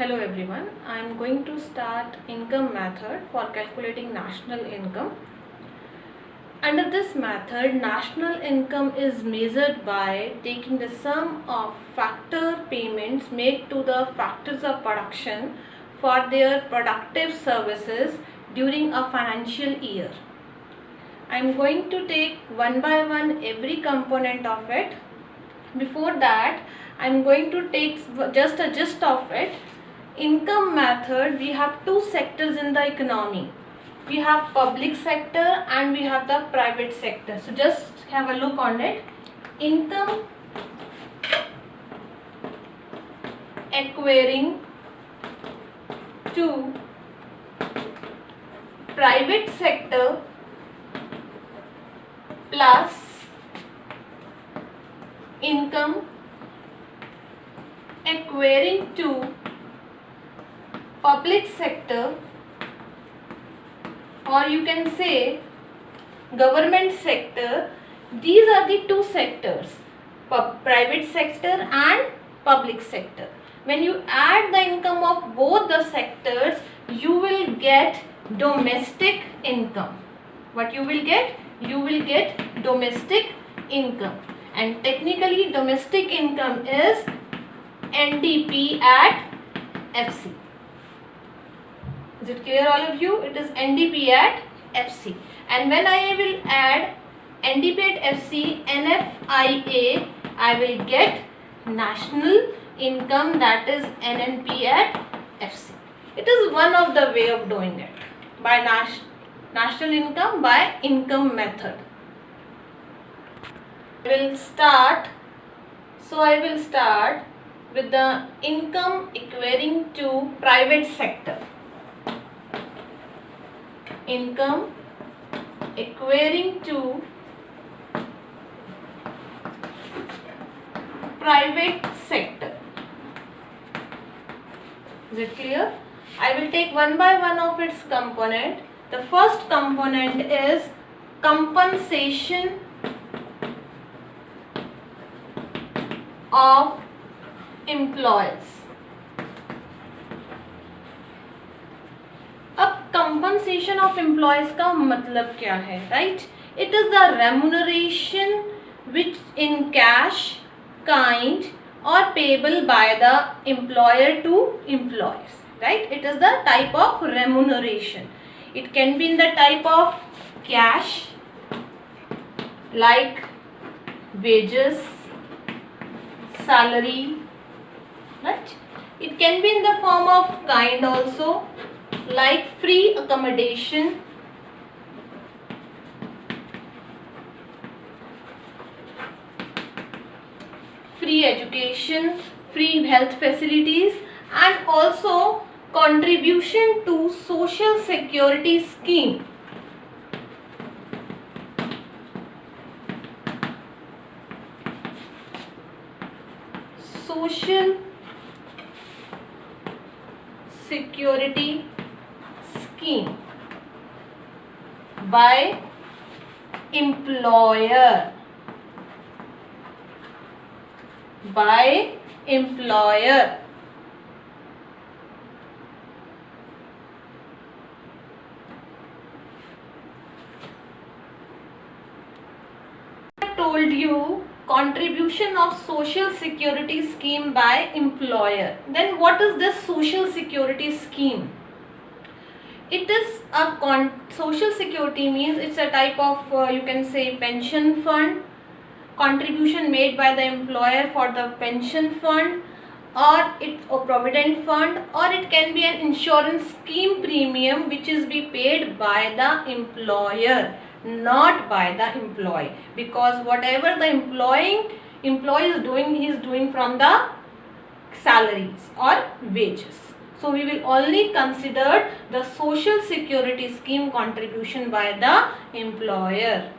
Hello everyone, I am going to start income method for calculating national income. Under this method, national income is measured by taking the sum of factor payments made to the factors of production for their productive services during a financial year. I am going to take one by one every component of it. Before that, I am going to take just a gist of it. Income method, we have two sectors in the economy. We have public sector and we have the private sector. So just have a look on it. Income acquiring to private sector plus income acquiring to public sector, or you can say government sector. These are the two sectors, private sector and public sector. When you add the income of both the sectors, you will get domestic income. What you will get? You will get domestic income, and technically domestic income is NDP at FC. Is it clear all of you? It is NDP at FC. And when I will add NDP at FC, NFIA, I will get national income, that is NNP at FC. It is one of the way of doing it, by national income by income method. I will start with the income acquiring to private sector. Income acquiring to private sector. Is it clear? I will take one by one of its component. The first component is compensation of employees. अब compensation of employees का मतलब क्या है, right? It is the remuneration which in cash, kind or payable by the employer to employees, right? It is the type of remuneration. It can be in the type of cash, like wages, salary, right? It can be in the form of kind also, like free accommodation, free education, free health facilities, and also contribution to social security scheme. Social security scheme by employer. By employer. I told you contribution of social security scheme by employer. Then what is this social security scheme? It is a social security means it's a type of you can say pension fund, contribution made by the employer for the pension fund, or it's a provident fund, or it can be an insurance scheme premium which is be paid by the employer, not by the employee, because whatever the employee is doing, he is doing from the salaries or wages. So we will only consider the social security scheme contribution by the employer.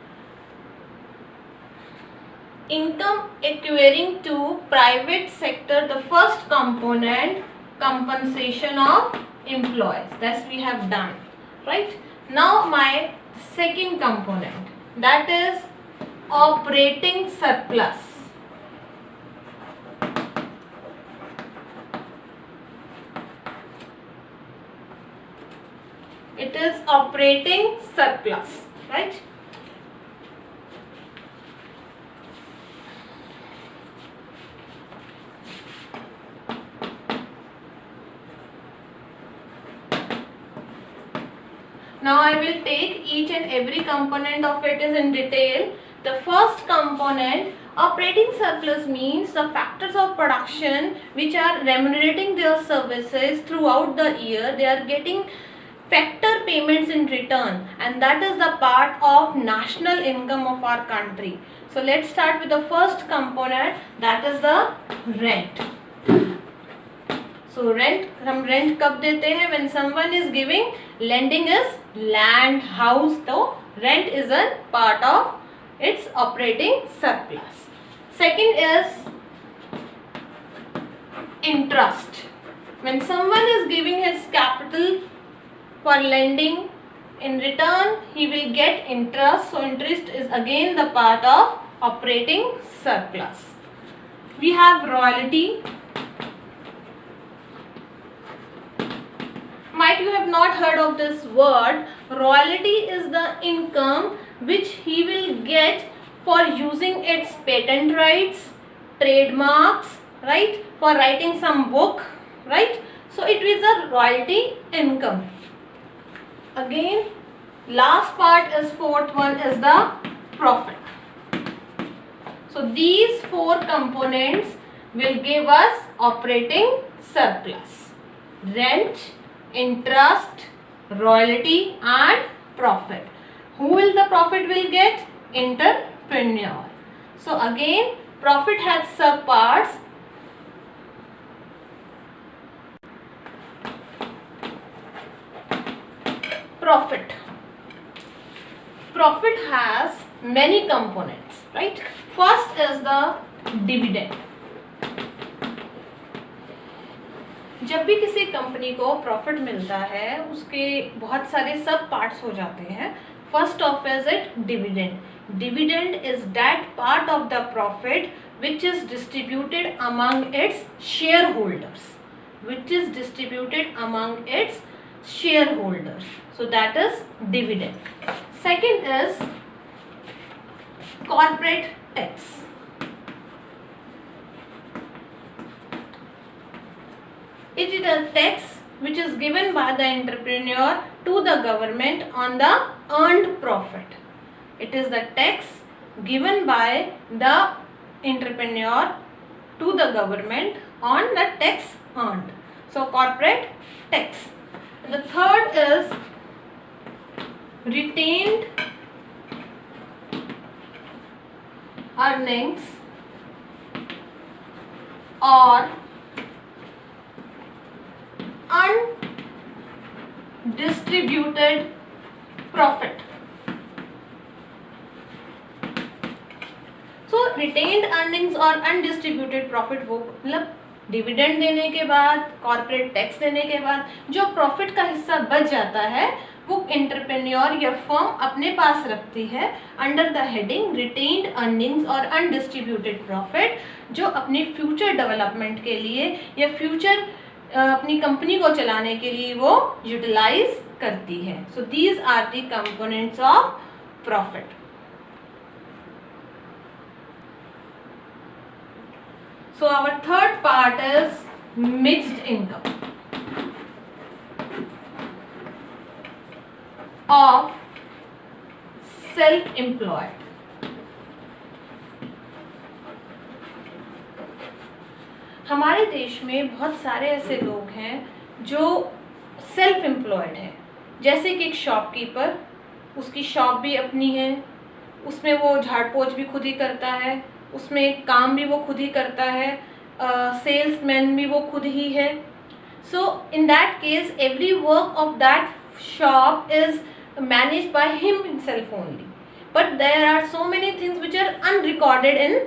Income acquiring to private sector, the first component, compensation of employees. That we have done, right? Now my second component, that is operating surplus. It is operating surplus, right? Now I will take each and every component of it is in detail. The first component, operating surplus, means the factors of production which are remunerating their services throughout the year. They are getting factor payments in return, and that is the part of national income of our country. So let's start with the first component, that is the rent. So rent, हम rent कब देते हैं? When someone is giving, lending is land, house, तो rent is a part of its operating surplus. Second is interest. When someone is giving his capital for lending, in return he will get interest. So interest is again the part of operating surplus. We have royalty. Might you have not heard of this word. Royalty is the income which he will get for using its patent rights, trademarks, right, for writing some book, right. So it is a royalty income. Again, last part is fourth one is the profit. So these four components will give us operating surplus: rent, interest, royalty and profit. Who will the profit will get? Entrepreneur. So again, profit has sub parts. Profit has many components, right? First is the dividend. जब भी किसी company को profit मिलता है उसके बहुत सारे सब पार्ट्स हो जाते हैं. First of is it dividend. Dividend is that part of the profit which is distributed among its shareholders. So that is dividend. Second is corporate tax. It is a tax which is given by the entrepreneur to the government on the earned profit. It is the tax given by the entrepreneur to the government on the tax earned. So corporate tax. The third is retained earnings or undistributed profit. So retained earnings और undistributed profit वो मतलब dividend देने के बाद, corporate tax देने के बाद जो प्रॉफिट का हिस्सा बच जाता है वो एंटरप्रेन्योर या फर्म अपने पास रखती है under the heading retained earnings और अनडिस्ट्रीब्यूटेड प्रॉफिट, जो अपनी फ्यूचर डेवलपमेंट के लिए या फ्यूचर अपनी कंपनी को चलाने के लिए वो यूटिलाइज करती है. So these are the components of profit. So our third part is mixed income of self-employed. हमारे देश में बहुत सारे ऐसे लोग हैं जो सेल्फ एम्प्लॉयड हैं. जैसे कि एक शॉपकीपर, उसकी शॉप भी अपनी है, उसमें वो झाड़ पोछ भी खुद ही करता है, उसमें काम भी वो खुद ही करता है, सेल्समैन भी वो खुद ही है. So in that case every work of that shop is manage by him himself only, but there are so many things which are unrecorded in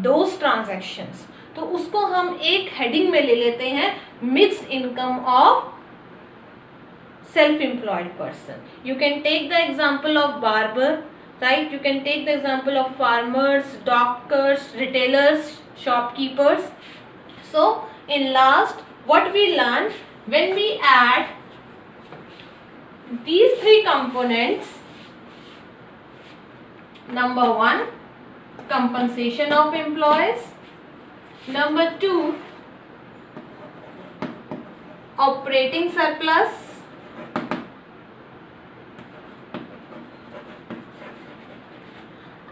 those transactions. तो उसको हम एक हेडिंग में ले लेते हैं, mixed income of self employed person. You can take the example of barber, right? You can take the example of farmers, doctors, retailers, shopkeepers. So in last what we learned, when we add these three components. Number 1, compensation of employees. Number 2, operating surplus.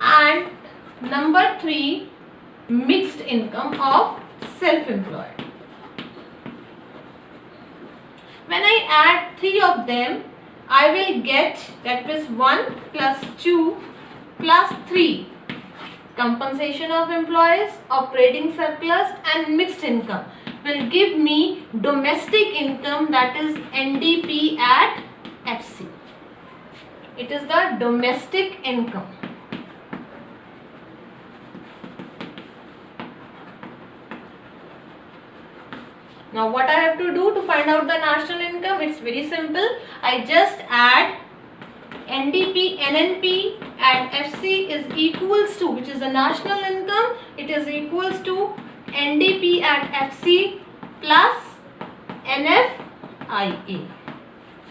And number 3, mixed income of self-employed. When I add 3 of them, I will get, that is 1 plus 2 plus 3. Compensation of employees, operating surplus and mixed income will give me domestic income, that is NDP at FC. It is the domestic income. Now what I have to do to find out the national income? It's very simple. I just add NDP, NNP at FC is equals to, which is the national income, it is equals to NDP at FC plus NFIA.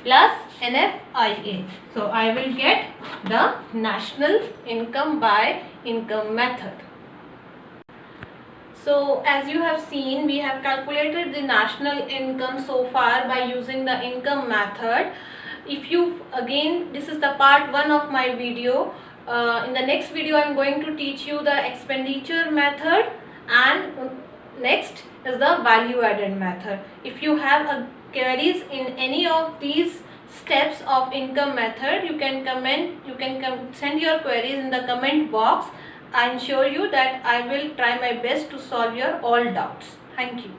Plus NFIA. So I will get the national income by income method. So as you have seen, we have calculated the national income so far by using the income method. If you, again, this is the part 1 of my video. In the next video I am going to teach you the expenditure method, and next is the value added method. If you have queries in any of these steps of income method, you can comment, send your queries in the comment box. I assure you that I will try my best to solve your all doubts. Thank you.